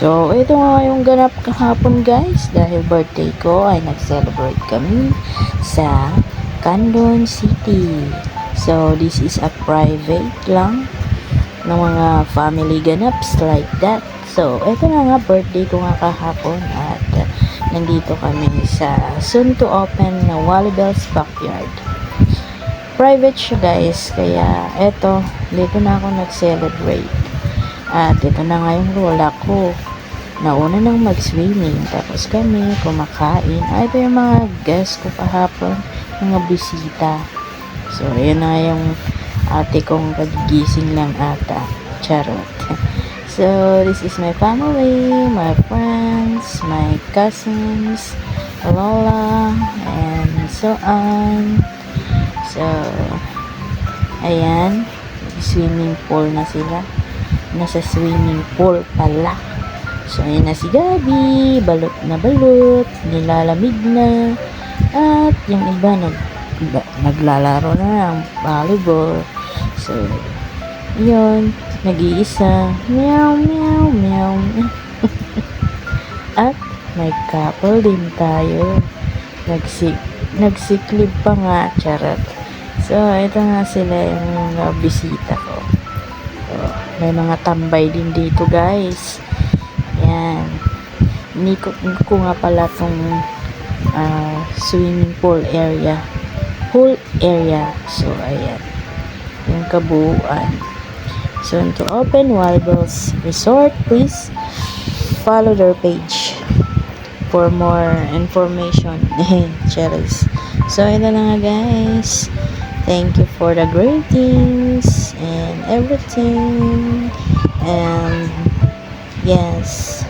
So, ito nga yung ganap kahapon guys. Dahil birthday ko ay nag-celebrate kami sa Candon City. So, this is a private lang ng mga family ganaps like that. So, ito na nga birthday ko nga kahapon at nandito kami sa soon to open na Wallibel's Backyard. Private siya guys, kaya eto, dito na ako nag-celebrate. At ito na nga yung lola ko. Nauna nang mag-swimming. Tapos kami kumakain. Ito yung mga guests ko kahapon. Mga bisita. So, yun na yung ate kong kagigising lang ata. Charot. So, this is my family, my friends, my cousins, lola, and so on. So, ayan. Swimming pool na sila. Nasa swimming pool pala. So, ayan na si Gabi. Balot na balot. Nilalamig na. At yung iba naglalaro na ng volleyball. So, yun. Nag-iisa. Meow, meow, meow. At may couple din tayo. Nagsiklib pa nga. Charot. So, ito nga sila yung mga bisita ko. May mga tambay din dito guys. Yan. Inikot ko nga pala tong swimming pool area. Pool area. So, ayan. Yung kabuuan. So, to open Wallibel's Resort, please follow their page for more information. Cherries. So, ito na nga guys. Thank you for the greetings and everything. And yes.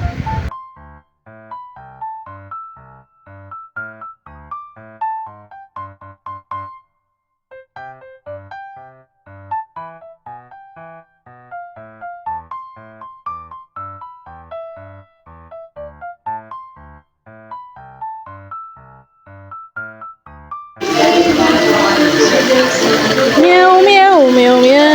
Meow, meow, meow, meow.